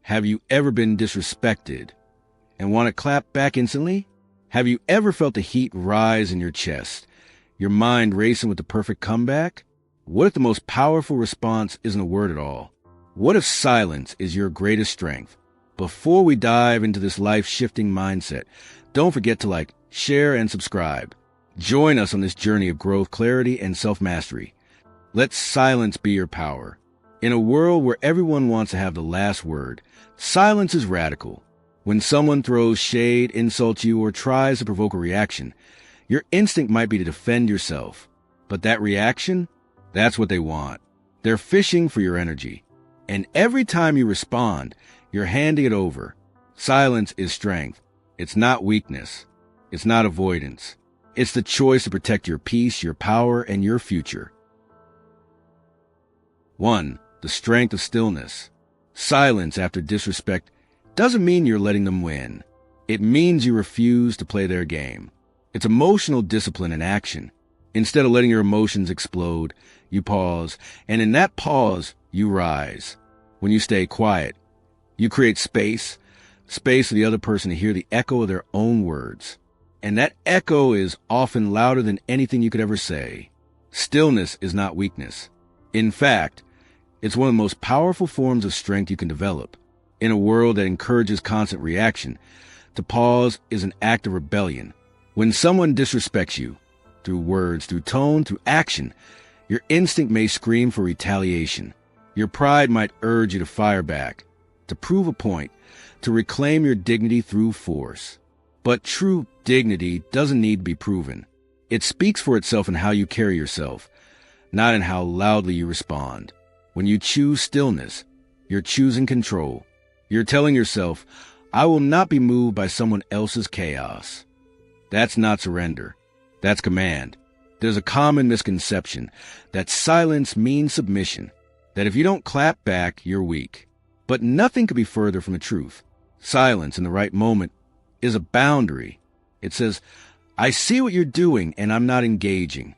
Have you ever been disrespected and want to clap back instantly? Have you ever felt the heat rise in your chest, your mind racing with the perfect comeback? What if the most powerful response isn't a word at all? What if silence is your greatest strength? Before we dive into this life-shifting mindset, don't forget to like, share, and subscribe. Join us on this journey of growth, clarity, and self-mastery. Let silence be your power. In a world where everyone wants to have the last word, silence is radical. When someone throws shade, insults you, or tries to provoke a reaction, your instinct might be to defend yourself. But that reaction? That's what they want. They're fishing for your energy. And every time you respond, you're handing it over. Silence is strength. It's not weakness. It's not avoidance. It's the choice to protect your peace, your power, and your future. 1. The strength of stillness. Silence after disrespect doesn't mean you're letting them win. It means you refuse to play their game. It's emotional discipline in action. Instead of letting your emotions explode, you pause, and in that pause, you rise. When you stay quiet, you create space for the other person to hear the echo of their own words. And that echo is often louder than anything you could ever say. Stillness is not weakness. In fact, it's one of the most powerful forms of strength you can develop. In a world that encourages constant reaction, to pause is an act of rebellion. When someone disrespects you, through words, through tone, through action, your instinct may scream for retaliation. Your pride might urge you to fire back, to prove a point, to reclaim your dignity through force. But true dignity doesn't need to be proven. It speaks for itself in how you carry yourself, not in how loudly you respond. When you choose stillness, you're choosing control. You're telling yourself, I will not be moved by someone else's chaos. That's not surrender. That's command. There's a common misconception that silence means submission, that if you don't clap back, you're weak. But nothing could be further from the truth. Silence in the right moment is a boundary. It says, I see what you're doing and I'm not engaging.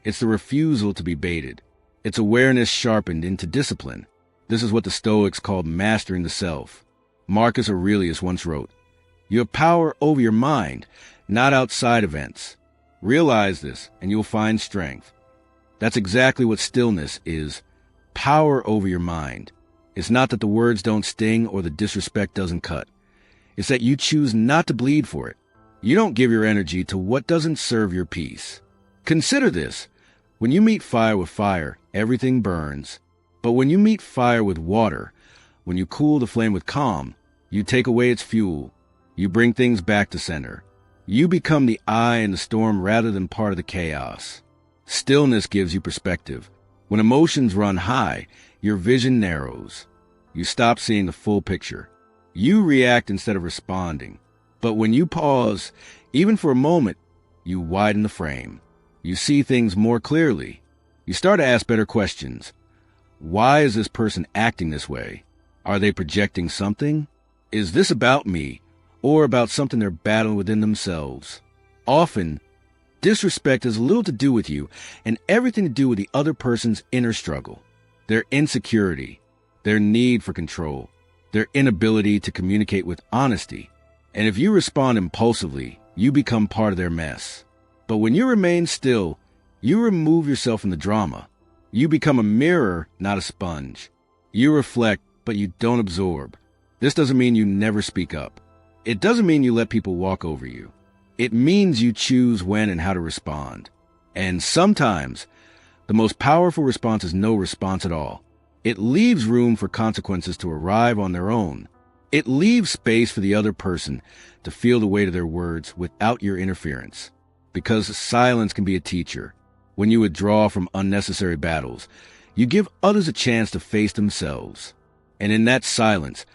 It's the refusal to be baited. It's awareness sharpened into discipline. This is what the Stoics called mastering the self. Marcus Aurelius once wrote, you have power over your mind, not outside events. Realize this, and you'll find strength. That's exactly what stillness is. Power over your mind. It's not that the words don't sting or the disrespect doesn't cut. It's that you choose not to bleed for it. You don't give your energy to what doesn't serve your peace. Consider this. When you meet fire with fire, everything burns. But when you meet fire with water, when you cool the flame with calm, you take away its fuel. You bring things back to center. You become the eye in the storm rather than part of the chaos. Stillness gives you perspective. When emotions run high, your vision narrows. You stop seeing the full picture. You react instead of responding. But when you pause, even for a moment, you widen the frame. You see things more clearly. You start to ask better questions. Why is this person acting this way? Are they projecting something? Is this about me? Or about something they're battling within themselves? Often, disrespect has little to do with you and everything to do with the other person's inner struggle, their insecurity, their need for control, their inability to communicate with honesty. And if you respond impulsively, you become part of their mess. But when you remain still, you remove yourself from the drama. You become a mirror, not a sponge. You reflect, but you don't absorb. This doesn't mean you never speak up. It doesn't mean you let people walk over you. It means you choose when and how to respond. And sometimes, the most powerful response is no response at all. It leaves room for consequences to arrive on their own. It leaves space for the other person to feel the weight of their words without your interference. Because silence can be a teacher. When you withdraw from unnecessary battles, you give others a chance to face themselves. And in that silence,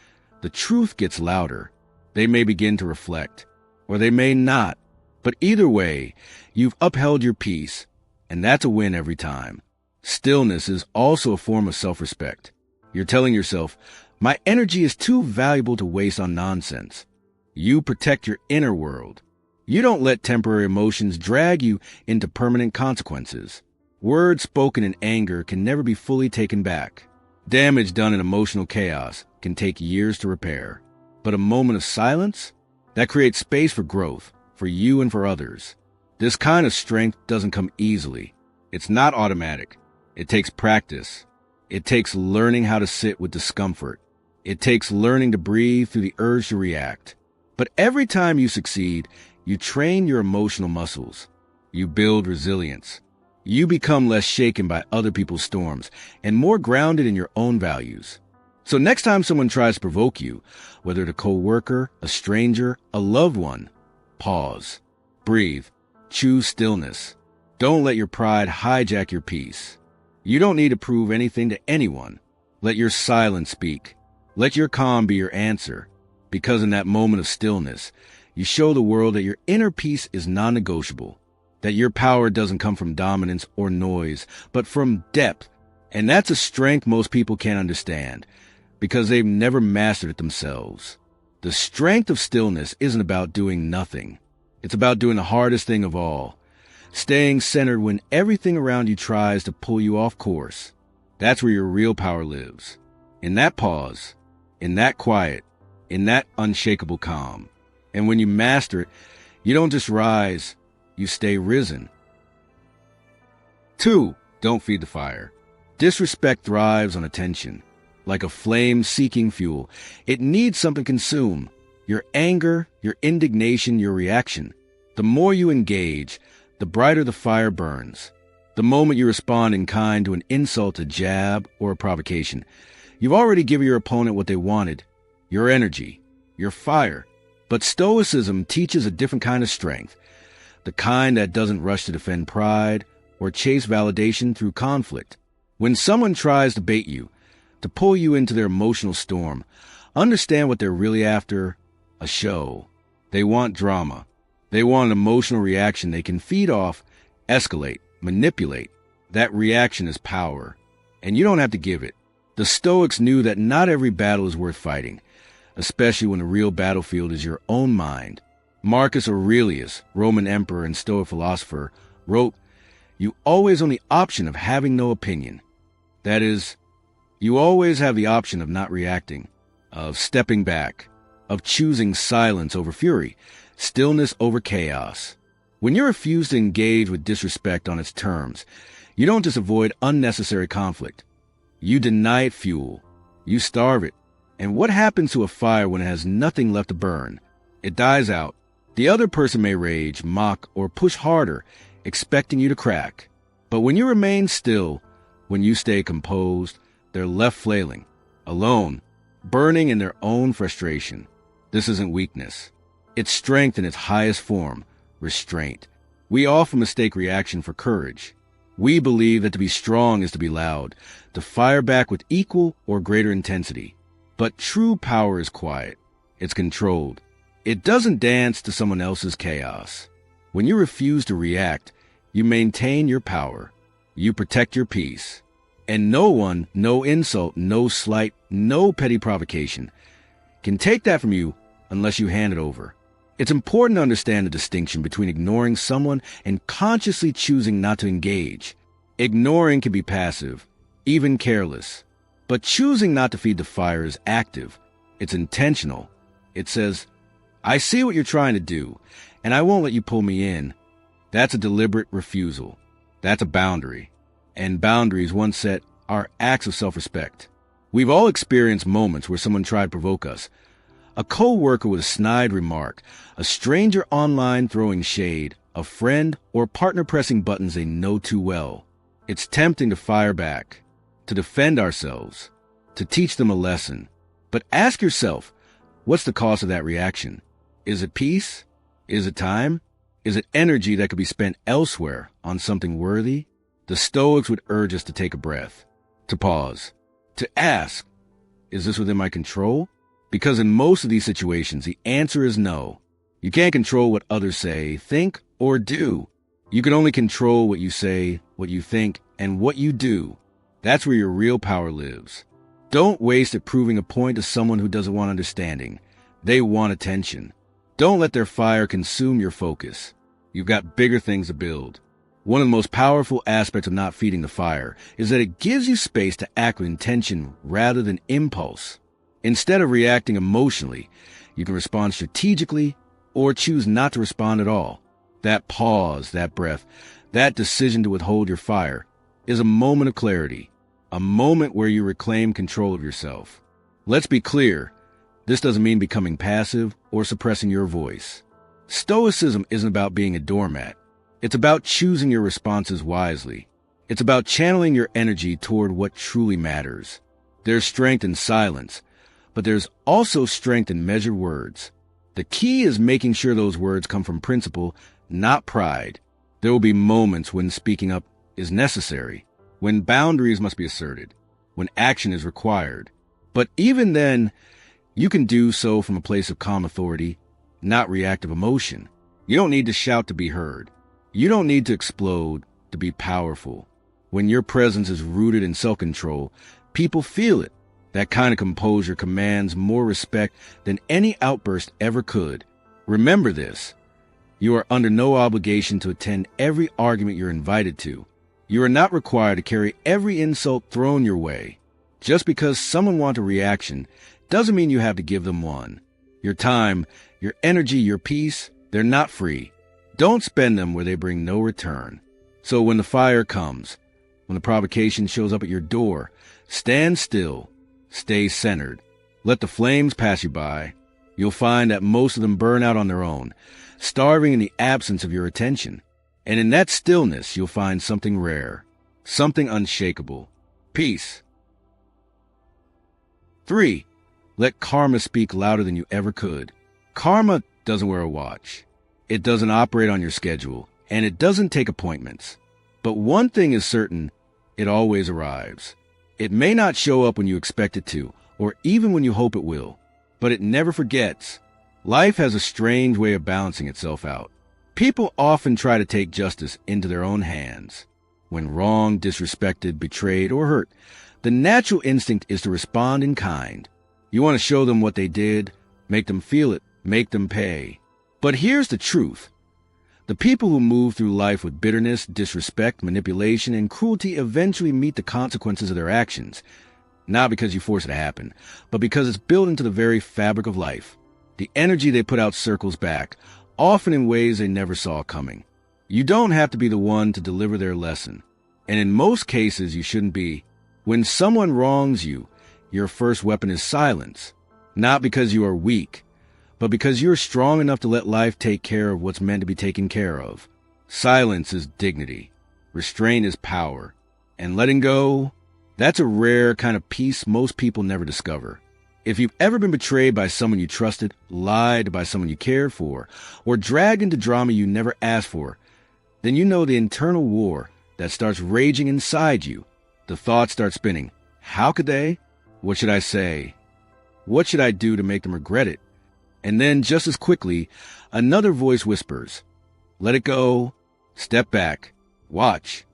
the truth gets louder. They may begin to reflect, or they may not. But either way, you've upheld your peace, and that's a win every time. Stillness is also a form of self-respect. You're telling yourself, my energy is too valuable to waste on nonsense. You protect your inner world. You don't let temporary emotions drag you into permanent consequences. Words spoken in anger can never be fully taken back. Damage done in emotional chaos can take years to repair. But a moment of silence? That creates space for growth, for you and for others. This kind of strength doesn't come easily. It's not automatic. It takes practice. It takes learning how to sit with discomfort. It takes learning to breathe through the urge to react. But every time you succeed, you train your emotional muscles. You build resilience. You become less shaken by other people's storms and more grounded in your own values. So next time someone tries to provoke you, whether it's a coworker, a stranger, a loved one, pause, breathe, choose stillness. Don't let your pride hijack your peace. You don't need to prove anything to anyone. Let your silence speak. Let your calm be your answer. Because in that moment of stillness, you show the world that your inner peace is non-negotiable, that your power doesn't come from dominance or noise, but from depth. And that's a strength most people can't understand, because they've never mastered it themselves. The strength of stillness isn't about doing nothing. It's about doing the hardest thing of all, staying centered when everything around you tries to pull you off course. That's where your real power lives. In that pause, in that quiet, in that unshakable calm. And when you master it, you don't just rise, you stay risen. 2. Don't feed the fire. Disrespect thrives on attention. Like a flame seeking fuel, it needs something to consume. Your anger, your indignation, your reaction. The more you engage, the brighter the fire burns. The moment you respond in kind to an insult, a jab, or a provocation, you've already given your opponent what they wanted, your energy, your fire. But Stoicism teaches a different kind of strength, the kind that doesn't rush to defend pride or chase validation through conflict. When someone tries to bait you, to pull you into their emotional storm, understand what they're really after: a show. They want drama. They want an emotional reaction they can feed off, escalate, manipulate. That reaction is power, and you don't have to give it. The Stoics knew that not every battle is worth fighting, especially when the real battlefield is your own mind. Marcus Aurelius, Roman emperor and Stoic philosopher, wrote, "You always own the option of having no opinion." That is, you always have the option of not reacting, of stepping back, of choosing silence over fury, stillness over chaos. When you refuse to engage with disrespect on its terms, you don't just avoid unnecessary conflict. You deny it fuel. You starve it. And what happens to a fire when it has nothing left to burn? It dies out. The other person may rage, mock, or push harder, expecting you to crack. But when you remain still, when you stay composed, they're left flailing, alone, burning in their own frustration. This isn't weakness. It's strength in its highest form, restraint. We often mistake reaction for courage. We believe that to be strong is to be loud, to fire back with equal or greater intensity. But true power is quiet. It's controlled. It doesn't dance to someone else's chaos. When you refuse to react, you maintain your power. You protect your peace. And no one, no insult, no slight, no petty provocation can take that from you unless you hand it over. It's important to understand the distinction between ignoring someone and consciously choosing not to engage. Ignoring can be passive, even careless. But choosing not to feed the fire is active. It's intentional. It says, "I see what you're trying to do, and I won't let you pull me in." That's a deliberate refusal. That's a boundary. And boundaries, once set, are acts of self-respect. We've all experienced moments where someone tried to provoke us. A co-worker with a snide remark, a stranger online throwing shade, a friend or partner pressing buttons they know too well. It's tempting to fire back, to defend ourselves, to teach them a lesson. But ask yourself, what's the cost of that reaction? Is it peace? Is it time? Is it energy that could be spent elsewhere on something worthy? The Stoics would urge us to take a breath, to pause, to ask, is this within my control? Because in most of these situations, the answer is no. You can't control what others say, think, or do. You can only control what you say, what you think, and what you do. That's where your real power lives. Don't waste it proving a point to someone who doesn't want understanding. They want attention. Don't let their fire consume your focus. You've got bigger things to build. One of the most powerful aspects of not feeding the fire is that it gives you space to act with intention rather than impulse. Instead of reacting emotionally, you can respond strategically or choose not to respond at all. That pause, that breath, that decision to withhold your fire is a moment of clarity, a moment where you reclaim control of yourself. Let's be clear, this doesn't mean becoming passive or suppressing your voice. Stoicism isn't about being a doormat. It's about choosing your responses wisely. It's about channeling your energy toward what truly matters. There's strength in silence, but there's also strength in measured words. The key is making sure those words come from principle, not pride. There will be moments when speaking up is necessary, when boundaries must be asserted, when action is required. But even then, you can do so from a place of calm authority, not reactive emotion. You don't need to shout to be heard. You don't need to explode to be powerful. When your presence is rooted in self-control, people feel it. That kind of composure commands more respect than any outburst ever could. Remember this. You are under no obligation to attend every argument you're invited to. You are not required to carry every insult thrown your way. Just because someone wants a reaction doesn't mean you have to give them one. Your time, your energy, your peace, they're not free. Don't spend them where they bring no return. So when the fire comes, when the provocation shows up at your door, stand still, stay centered. Let the flames pass you by. You'll find that most of them burn out on their own, starving in the absence of your attention. And in that stillness, you'll find something rare, something unshakable. Peace. 3. Let karma speak louder than you ever could. Karma doesn't wear a watch. It doesn't operate on your schedule, and it doesn't take appointments. But one thing is certain, it always arrives. It may not show up when you expect it to, or even when you hope it will, but it never forgets. Life has a strange way of balancing itself out. People often try to take justice into their own hands. When wronged, disrespected, betrayed, or hurt, the natural instinct is to respond in kind. You want to show them what they did, make them feel it, make them pay. But here's the truth. The people who move through life with bitterness, disrespect, manipulation, and cruelty eventually meet the consequences of their actions. Not because you force it to happen, but because it's built into the very fabric of life. The energy they put out circles back, often in ways they never saw coming. You don't have to be the one to deliver their lesson. And in most cases, you shouldn't be. When someone wrongs you, your first weapon is silence. Not because you are weak, but because you're strong enough to let life take care of what's meant to be taken care of. Silence is dignity. Restraint is power. And letting go, that's a rare kind of peace most people never discover. If you've ever been betrayed by someone you trusted, lied by someone you cared for, or dragged into drama you never asked for, then you know the internal war that starts raging inside you. The thoughts start spinning. How could they? What should I say? What should I do to make them regret it? And then, just as quickly, another voice whispers, let it go, step back, watch.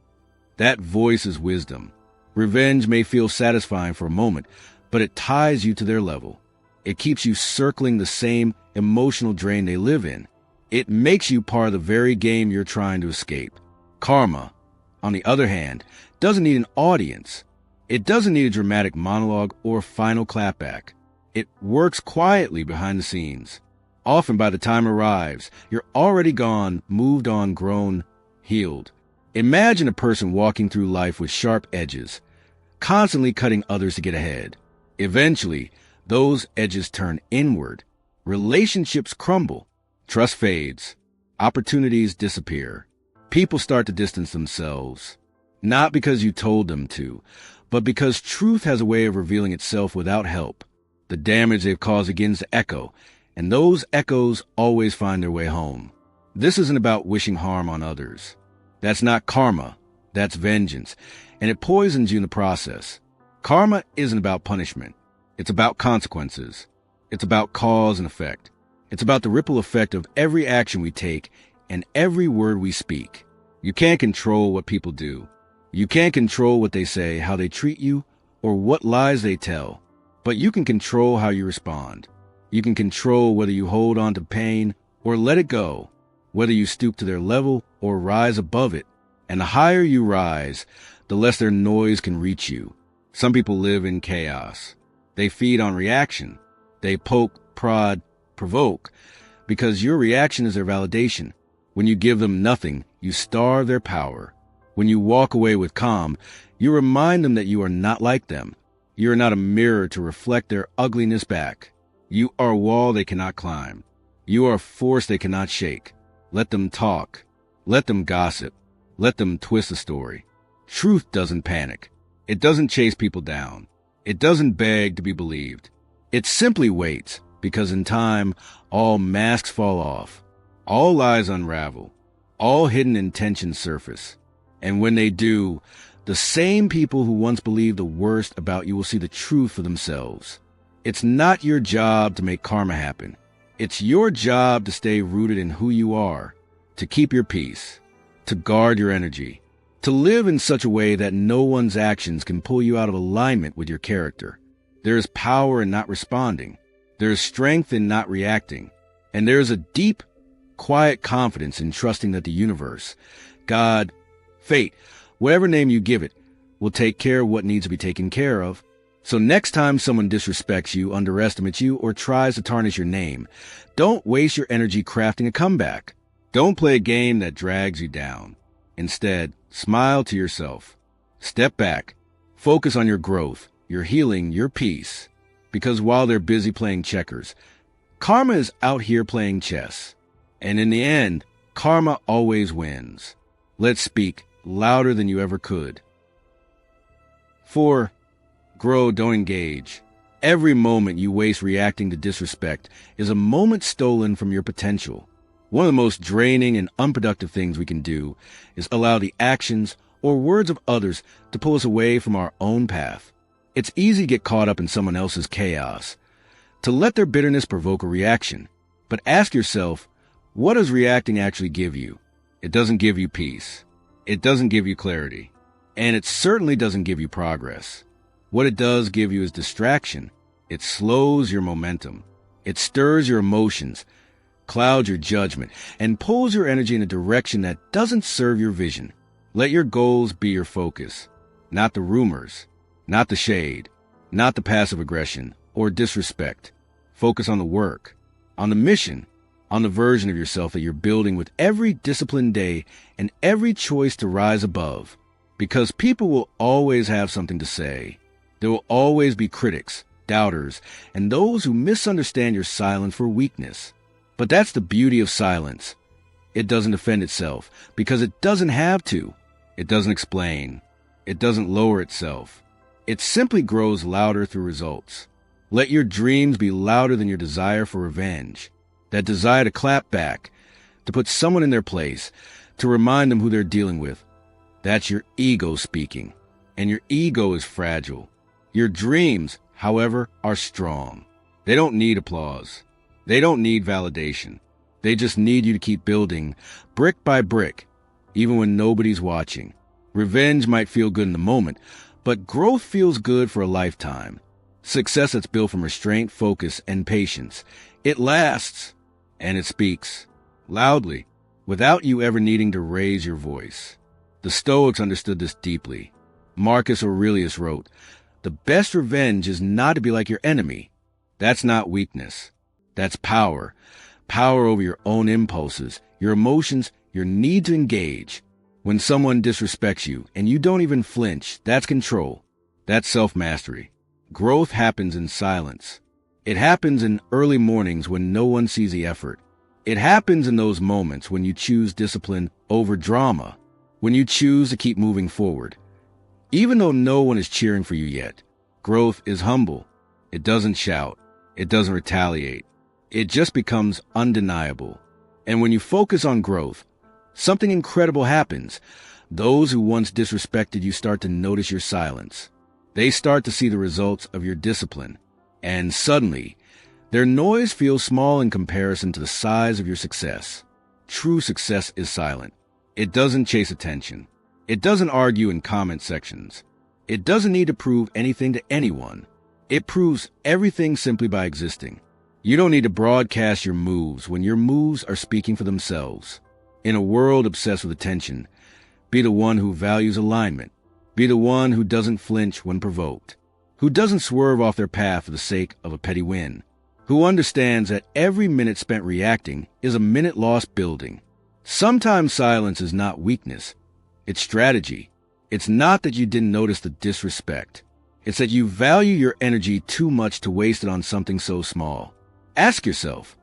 That voice is wisdom. Revenge may feel satisfying for a moment, but it ties you to their level. It keeps you circling the same emotional drain they live in. It makes you part of the very game you're trying to escape. Karma, on the other hand, doesn't need an audience. It doesn't need a dramatic monologue or a final clapback. It works quietly behind the scenes. Often by the time it arrives, you're already gone, moved on, grown, healed. Imagine a person walking through life with sharp edges, constantly cutting others to get ahead. Eventually, those edges turn inward. Relationships crumble. Trust fades. Opportunities disappear. People start to distance themselves. Not because you told them to, but because truth has a way of revealing itself without help. The damage they've caused begins to echo, and those echoes always find their way home. This isn't about wishing harm on others. That's not karma. That's vengeance, and it poisons you in the process. Karma isn't about punishment. It's about consequences. It's about cause and effect. It's about the ripple effect of every action we take and every word we speak. You can't control what people do. You can't control what they say, how they treat you, or what lies they tell. But you can control how you respond. You can control whether you hold on to pain or let it go, whether you stoop to their level or rise above it. And the higher you rise, the less their noise can reach you. Some people live in chaos. They feed on reaction. They poke, prod, provoke, because your reaction is their validation. When you give them nothing, you starve their power. When you walk away with calm, you remind them that you are not like them. You are not a mirror to reflect their ugliness back. You are a wall they cannot climb. You are a force they cannot shake. Let them talk. Let them gossip. Let them twist the story. Truth doesn't panic. It doesn't chase people down. It doesn't beg to be believed. It simply waits, because in time, all masks fall off. All lies unravel. All hidden intentions surface. And when they do, the same people who once believed the worst about you will see the truth for themselves. It's not your job to make karma happen. It's your job to stay rooted in who you are, to keep your peace, to guard your energy, to live in such a way that no one's actions can pull you out of alignment with your character. There is power in not responding. There is strength in not reacting. And there is a deep, quiet confidence in trusting that the universe, God, fate, whatever name you give it, will take care of what needs to be taken care of. So next time someone disrespects you, underestimates you, or tries to tarnish your name, don't waste your energy crafting a comeback. Don't play a game that drags you down. Instead, smile to yourself. Step back. Focus on your growth, your healing, your peace. Because while they're busy playing checkers, karma is out here playing chess. And in the end, karma always wins. Let's speak louder than you ever could. 4. Grow, don't engage. Every moment you waste reacting to disrespect is a moment stolen from your potential. One of the most draining and unproductive things we can do is allow the actions or words of others to pull us away from our own path. It's easy to get caught up in someone else's chaos, to let their bitterness provoke a reaction. But ask yourself, what does reacting actually give you? It doesn't give you peace. It doesn't give you clarity. And it certainly doesn't give you progress. What it does give you is distraction. It slows your momentum. It stirs your emotions, clouds your judgment, and pulls your energy in a direction that doesn't serve your vision. Let your goals be your focus, not the rumors, not the shade, not the passive aggression or disrespect. Focus on the work, on the mission, on the version of yourself that you're building with every disciplined day and every choice to rise above. Because people will always have something to say. There will always be critics, doubters, and those who misunderstand your silence for weakness. But that's the beauty of silence. It doesn't defend itself because it doesn't have to. It doesn't explain. It doesn't lower itself. It simply grows louder through results. Let your dreams be louder than your desire for revenge. That desire to clap back, to put someone in their place, to remind them who they're dealing with. That's your ego speaking. And your ego is fragile. Your dreams, however, are strong. They don't need applause. They don't need validation. They just need you to keep building, brick by brick, even when nobody's watching. Revenge might feel good in the moment, but growth feels good for a lifetime. Success that's built from restraint, focus, and patience. It lasts, and it speaks, loudly, without you ever needing to raise your voice. The Stoics understood this deeply. Marcus Aurelius wrote, "The best revenge is not to be like your enemy." That's not weakness. That's power. Power over your own impulses, your emotions, your need to engage. When someone disrespects you and you don't even flinch, that's control. That's self-mastery. Growth happens in silence. It happens in early mornings when no one sees the effort. It happens in those moments when you choose discipline over drama, when you choose to keep moving forward. Even though no one is cheering for you yet, growth is humble. It doesn't shout. It doesn't retaliate. It just becomes undeniable. And when you focus on growth, something incredible happens. Those who once disrespected you start to notice your silence. They start to see the results of your discipline. And suddenly, their noise feels small in comparison to the size of your success. True success is silent. It doesn't chase attention. It doesn't argue in comment sections. It doesn't need to prove anything to anyone. It proves everything simply by existing. You don't need to broadcast your moves when your moves are speaking for themselves. In a world obsessed with attention, Be the one who values alignment. Be the one who doesn't flinch when provoked, who doesn't swerve off their path for the sake of a petty win, who understands that every minute spent reacting is a minute lost building. Sometimes silence is not weakness, it's strategy. It's not that you didn't notice the disrespect. It's that you value your energy too much to waste it on something so small. Ask yourself,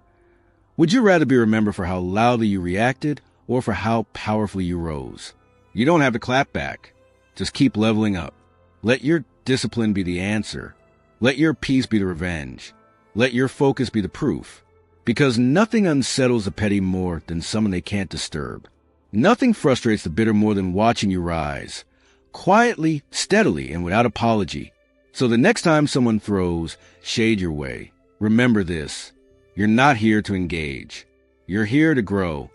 would you rather be remembered for how loudly you reacted or for how powerfully you rose? You don't have to clap back. Just keep leveling up. Let your discipline be the answer. Let your peace be the revenge. Let your focus be the proof. Because nothing unsettles the petty more than someone they can't disturb. Nothing frustrates the bitter more than watching you rise. Quietly, steadily, and without apology. So the next time someone throws shade your way, remember this. You're not here to engage. You're here to grow.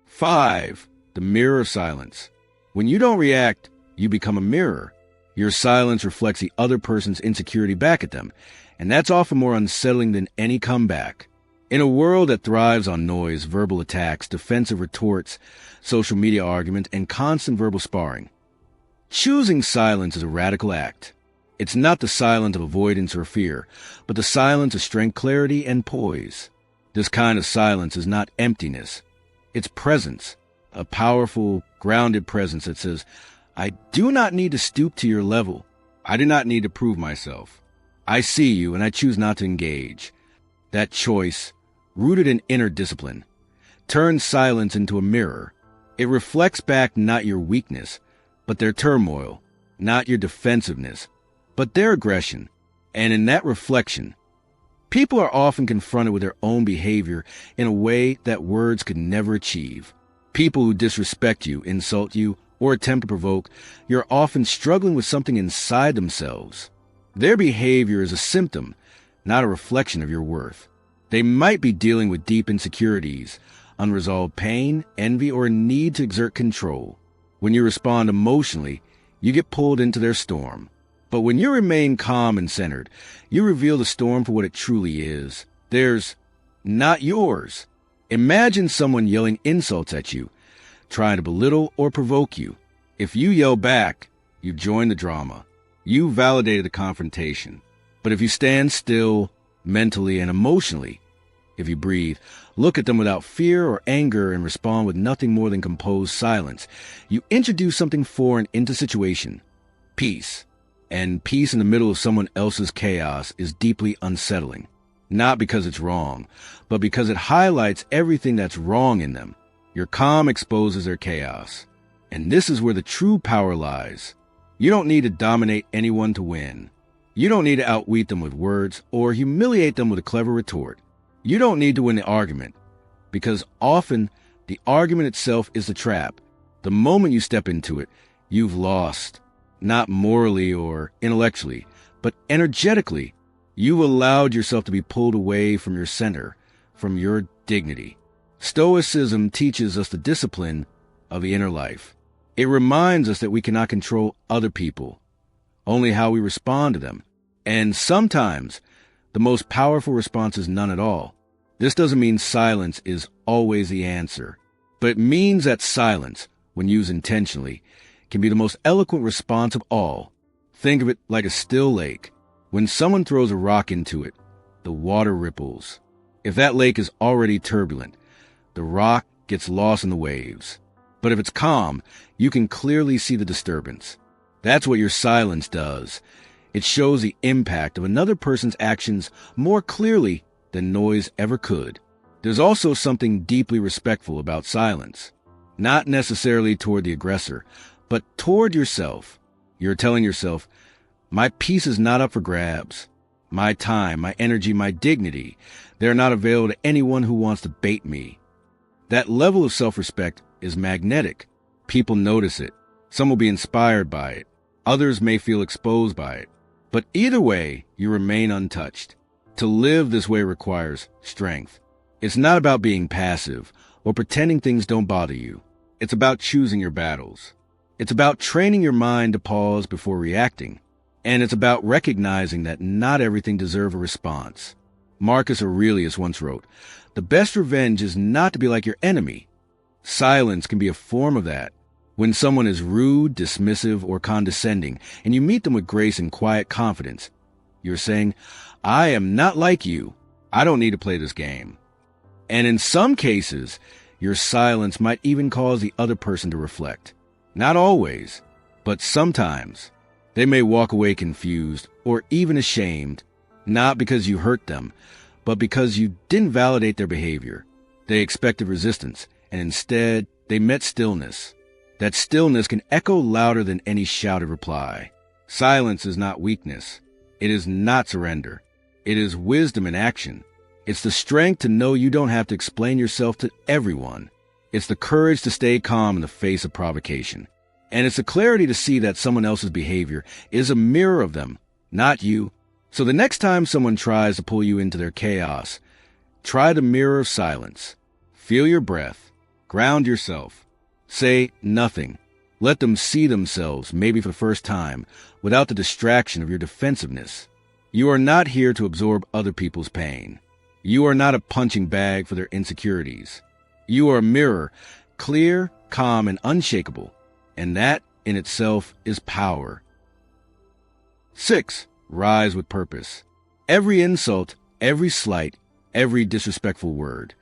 5. The mirror of silence. When you don't react, you become a mirror. Your silence reflects the other person's insecurity back at them, and that's often more unsettling than any comeback. In a world that thrives on noise, verbal attacks, defensive retorts, social media arguments, and constant verbal sparring, choosing silence is a radical act. It's not the silence of avoidance or fear, but the silence of strength, clarity, and poise. This kind of silence is not emptiness. It's presence, a powerful, grounded presence that says, I do not need to stoop to your level. I do not need to prove myself. I see you and I choose not to engage. That choice, rooted in inner discipline, turns silence into a mirror. It reflects back not your weakness, but their turmoil, not your defensiveness, but their aggression. And in that reflection, people are often confronted with their own behavior in a way that words could never achieve. People who disrespect you, insult you, or attempt to provoke, you're often struggling with something inside themselves. Their behavior is a symptom, not a reflection of your worth. They might be dealing with deep insecurities, unresolved pain, envy, or a need to exert control. When you respond emotionally, you get pulled into their storm. But when you remain calm and centered, you reveal the storm for what it truly is. Theirs, not yours. Imagine someone yelling insults at you, trying to belittle or provoke you. If you yell back, you've joined the drama. You validated the confrontation. But if you stand still, mentally and emotionally, if you breathe, look at them without fear or anger and respond with nothing more than composed silence, you introduce something foreign into the situation. Peace. And peace in the middle of someone else's chaos is deeply unsettling. Not because it's wrong, but because it highlights everything that's wrong in them. Your calm exposes their chaos. And this is where the true power lies. You don't need to dominate anyone to win. You don't need to outwit them with words or humiliate them with a clever retort. You don't need to win the argument, because often the argument itself is the trap. The moment you step into it, you've lost. Not morally or intellectually, but energetically. You've allowed yourself to be pulled away from your center, from your dignity. Stoicism teaches us the discipline of the inner life. It reminds us that we cannot control other people, only how we respond to them. And sometimes, the most powerful response is none at all. This doesn't mean silence is always the answer, but it means that silence, when used intentionally, can be the most eloquent response of all. Think of it like a still lake. When someone throws a rock into it, the water ripples. If that lake is already turbulent, the rock gets lost in the waves. But if it's calm, you can clearly see the disturbance. That's what your silence does. It shows the impact of another person's actions more clearly than noise ever could. There's also something deeply respectful about silence. Not necessarily toward the aggressor, but toward yourself. You're telling yourself, my peace is not up for grabs. My time, my energy, my dignity, they're not available to anyone who wants to bait me. That level of self-respect is magnetic. People notice it. Some will be inspired by it. Others may feel exposed by it. But either way, you remain untouched. To live this way requires strength. It's not about being passive or pretending things don't bother you. It's about choosing your battles. It's about training your mind to pause before reacting. And it's about recognizing that not everything deserves a response. Marcus Aurelius once wrote, "The best revenge is not to be like your enemy." Silence can be a form of that. When someone is rude, dismissive, or condescending, and you meet them with grace and quiet confidence, you're saying, I am not like you. I don't need to play this game. And in some cases, your silence might even cause the other person to reflect. Not always, but sometimes. They may walk away confused or even ashamed, not because you hurt them, but because you didn't validate their behavior. They expected resistance, and instead, they met stillness. That stillness can echo louder than any shouted reply. Silence is not weakness. It is not surrender. It is wisdom in action. It's the strength to know you don't have to explain yourself to everyone. It's the courage to stay calm in the face of provocation. And it's the clarity to see that someone else's behavior is a mirror of them, not you. So the next time someone tries to pull you into their chaos, try the mirror of silence. Feel your breath. Ground yourself. Say nothing. Let them see themselves, maybe for the first time, without the distraction of your defensiveness. You are not here to absorb other people's pain. You are not a punching bag for their insecurities. You are a mirror, clear, calm, and unshakable. And that, in itself, is power. 6. Rise with purpose. Every insult, every slight, every disrespectful word.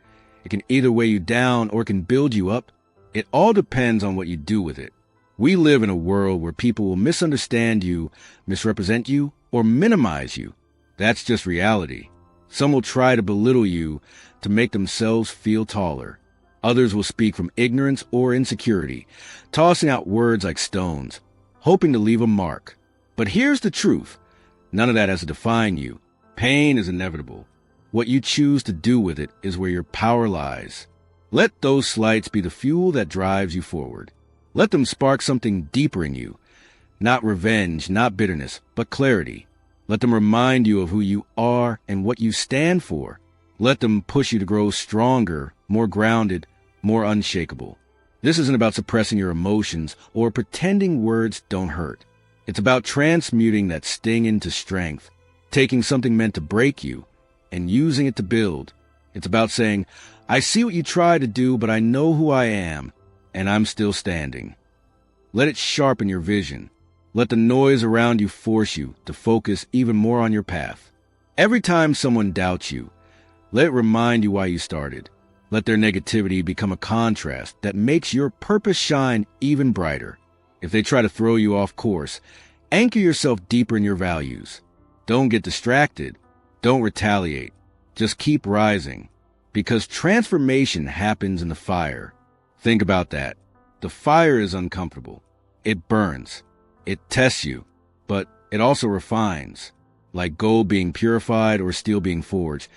It can either weigh you down or it can build you up. It all depends on what you do with it. We live in a world where people will misunderstand you, misrepresent you, or minimize you. That's just reality. Some will try to belittle you to make themselves feel taller. Others will speak from ignorance or insecurity, tossing out words like stones, hoping to leave a mark. But here's the truth. None of that has to define you. Pain is inevitable. What you choose to do with it is where your power lies. Let those slights be the fuel that drives you forward. Let them spark something deeper in you. Not revenge, not bitterness, but clarity. Let them remind you of who you are and what you stand for. Let them push you to grow stronger, more grounded, more unshakable. This isn't about suppressing your emotions or pretending words don't hurt. It's about transmuting that sting into strength, taking something meant to break you and using it to build. It's about saying, I see what you tried to do, but I know who I am, and I'm still standing. Let it sharpen your vision. Let the noise around you force you to focus even more on your path. Every time someone doubts you, let it remind you why you started. Let their negativity become a contrast that makes your purpose shine even brighter. If they try to throw you off course, anchor yourself deeper in your values. Don't get distracted. Don't retaliate. Just keep rising. Because transformation happens in the fire. Think about that. The fire is uncomfortable. It burns. It tests you. But it also refines. Like gold being purified or steel being forged.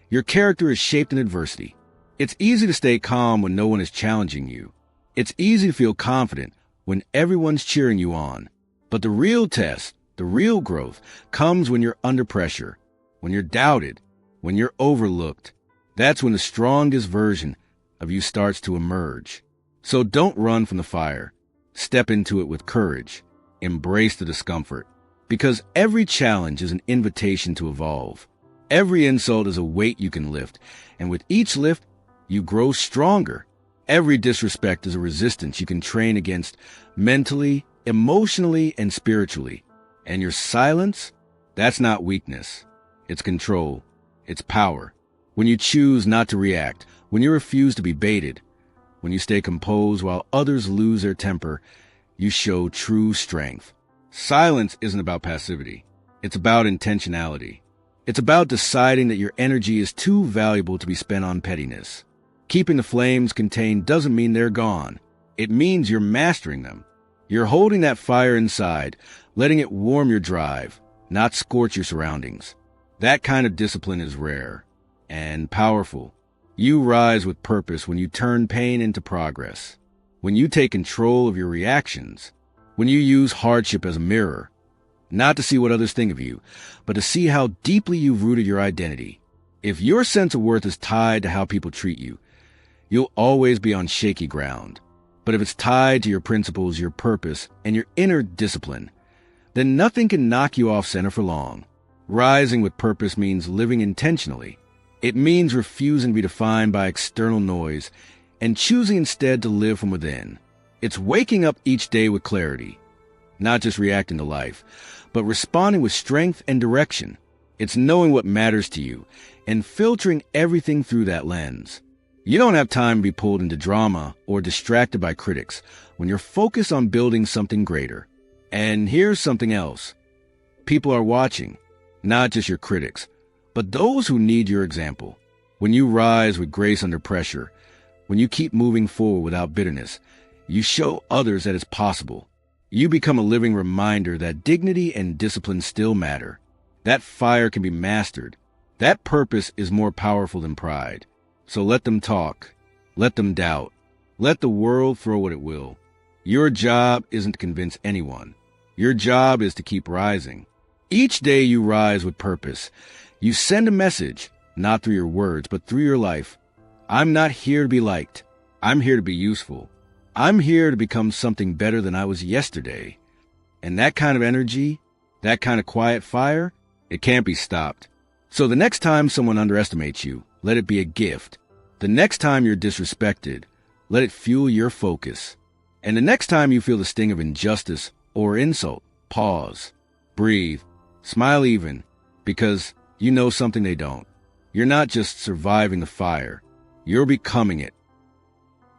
Your character is shaped in adversity. It's easy to stay calm when no one is challenging you. It's easy to feel confident when everyone's cheering you on. But the real test, the real growth, comes when you're under pressure, when you're doubted, when you're overlooked. That's when the strongest version of you starts to emerge. So don't run from the fire. Step into it with courage. Embrace the discomfort. Because every challenge is an invitation to evolve. Every insult is a weight you can lift, and with each lift, you grow stronger. Every disrespect is a resistance you can train against mentally, emotionally, and spiritually. And your silence, that's not weakness. It's control. It's power. When you choose not to react, when you refuse to be baited, when you stay composed while others lose their temper, you show true strength. Silence isn't about passivity. It's about intentionality. It's about deciding that your energy is too valuable to be spent on pettiness. Keeping the flames contained doesn't mean they're gone. It means you're mastering them. You're holding that fire inside, letting it warm your drive, not scorch your surroundings. That kind of discipline is rare and powerful. You rise with purpose when you turn pain into progress. When you take control of your reactions. When you use hardship as a mirror. Not to see what others think of you, but to see how deeply you've rooted your identity. If your sense of worth is tied to how people treat you, you'll always be on shaky ground. But if it's tied to your principles, your purpose, and your inner discipline, then nothing can knock you off center for long. Rising with purpose means living intentionally. It means refusing to be defined by external noise and choosing instead to live from within. It's waking up each day with clarity, not just reacting to life, but responding with strength and direction. It's knowing what matters to you and filtering everything through that lens. You don't have time to be pulled into drama or distracted by critics when you're focused on building something greater. And here's something else. People are watching, not just your critics, but those who need your example. When you rise with grace under pressure, when you keep moving forward without bitterness, you show others that it's possible. You become a living reminder that dignity and discipline still matter. That fire can be mastered. That purpose is more powerful than pride. So let them talk. Let them doubt. Let the world throw what it will. Your job isn't to convince anyone. Your job is to keep rising. Each day you rise with purpose. You send a message, not through your words, but through your life. I'm not here to be liked. I'm here to be useful. I'm here to become something better than I was yesterday. And that kind of energy, that kind of quiet fire, it can't be stopped. So the next time someone underestimates you, let it be a gift. The next time you're disrespected, let it fuel your focus. And the next time you feel the sting of injustice or insult, pause, breathe, smile even, because you know something they don't. You're not just surviving the fire, you're becoming it.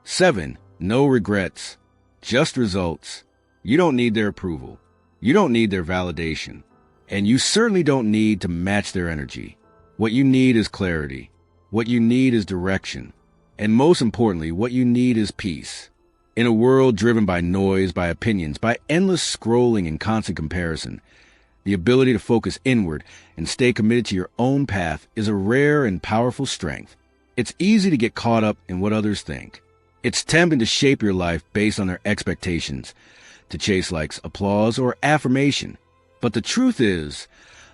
7. No regrets, just results. You don't need their approval. You don't need their validation. And you certainly don't need to match their energy. What you need is clarity. What you need is direction. And most importantly, what you need is peace. In a world driven by noise, by opinions, by endless scrolling and constant comparison, the ability to focus inward and stay committed to your own path is a rare and powerful strength. It's easy to get caught up in what others think. It's tempting to shape your life based on their expectations, to chase likes, applause, or affirmation. But the truth is,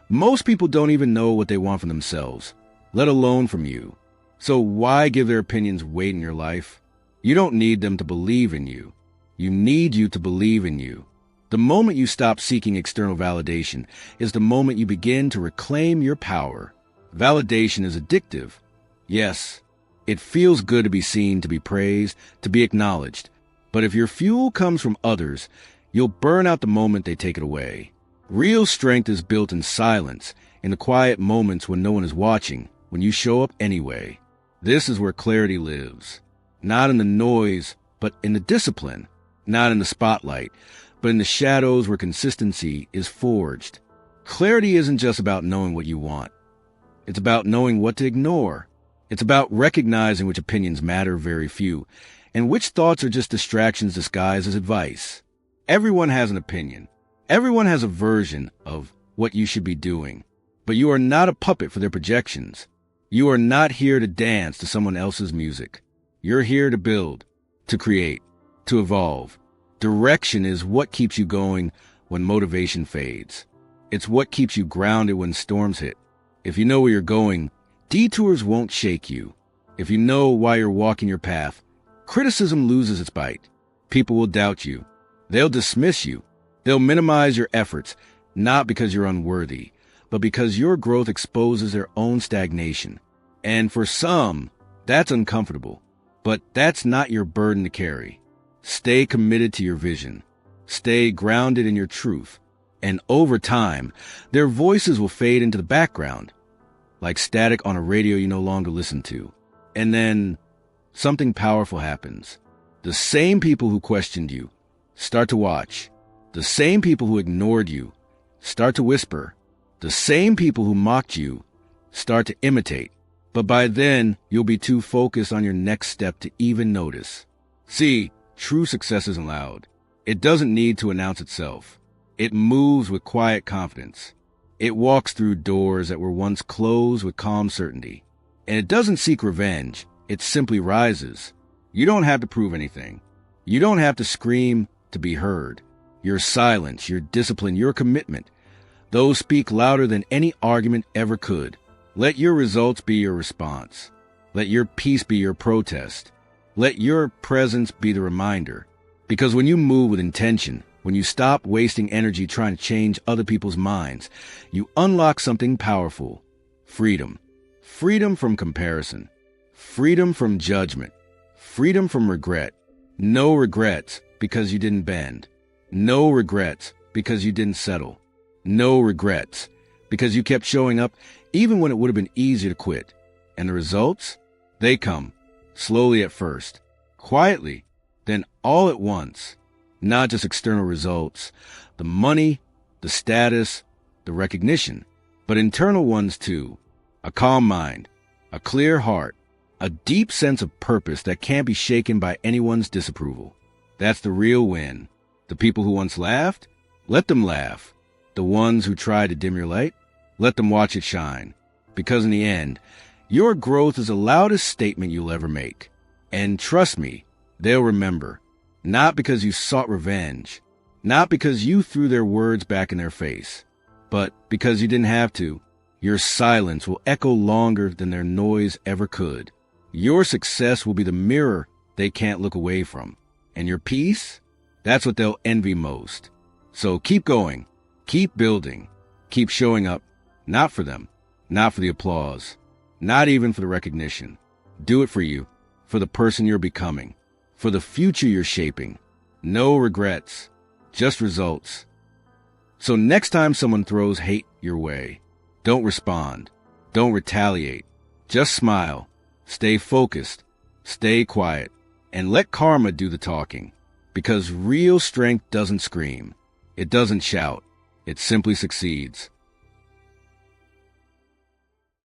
most people don't even know what they want from themselves, let alone from you. So why give their opinions weight in your life? You don't need them to believe in you. You need you to believe in you. The moment you stop seeking external validation is the moment you begin to reclaim your power. Validation is addictive. Yes, it feels good to be seen, to be praised, to be acknowledged. But if your fuel comes from others, you'll burn out the moment they take it away. Real strength is built in silence, in the quiet moments when no one is watching, when you show up anyway. This is where clarity lives. Not in the noise, but in the discipline. Not in the spotlight, but in the shadows where consistency is forged. Clarity isn't just about knowing what you want. It's about knowing what to ignore. It's about recognizing which opinions matter very few, and which thoughts are just distractions disguised as advice. Everyone has an opinion. Everyone has a version of what you should be doing. But you are not a puppet for their projections. You are not here to dance to someone else's music. You're here to build, to create, to evolve. Direction is what keeps you going when motivation fades. It's what keeps you grounded when storms hit. If you know where you're going, detours won't shake you. If you know why you're walking your path, criticism loses its bite. People will doubt you. They'll dismiss you. They'll minimize your efforts, not because you're unworthy, but because your growth exposes their own stagnation. And for some, that's uncomfortable. But that's not your burden to carry. Stay committed to your vision. Stay grounded in your truth. And over time, their voices will fade into the background, like static on a radio you no longer listen to. And then something powerful happens. The same people who questioned you start to watch. The same people who ignored you start to whisper. The same people who mocked you start to imitate. But by then, you'll be too focused on your next step to even notice. See, true success isn't loud. It doesn't need to announce itself. It moves with quiet confidence. It walks through doors that were once closed with calm certainty. And it doesn't seek revenge. It simply rises. You don't have to prove anything. You don't have to scream to be heard. Your silence, your discipline, your commitment, those speak louder than any argument ever could. Let your results be your response. Let your peace be your protest. Let your presence be the reminder. Because when you move with intention, when you stop wasting energy trying to change other people's minds, you unlock something powerful. Freedom. Freedom from comparison. Freedom from judgment. Freedom from regret. No regrets, because you didn't bend. No regrets because you didn't settle. No regrets because you kept showing up even when it would have been easier to quit. And the results? They come, slowly at first, quietly, then all at once. Not just external results, the money, the status, the recognition, but internal ones too. A calm mind, a clear heart, a deep sense of purpose that can't be shaken by anyone's disapproval. That's the real win. The people who once laughed, let them laugh. The ones who tried to dim your light, let them watch it shine. Because in the end, your growth is the loudest statement you'll ever make. And trust me, they'll remember. Not because you sought revenge, not because you threw their words back in their face, but because you didn't have to. Your silence will echo longer than their noise ever could. Your success will be the mirror they can't look away from. And your peace? That's what they'll envy most. So keep going, keep building, keep showing up, not for them, not for the applause, not even for the recognition. Do it for you, for the person you're becoming, for the future you're shaping. No regrets, just results. So next time someone throws hate your way, don't respond, don't retaliate, just smile, stay focused, stay quiet, and let karma do the talking. Because real strength doesn't scream, it doesn't shout, it simply succeeds.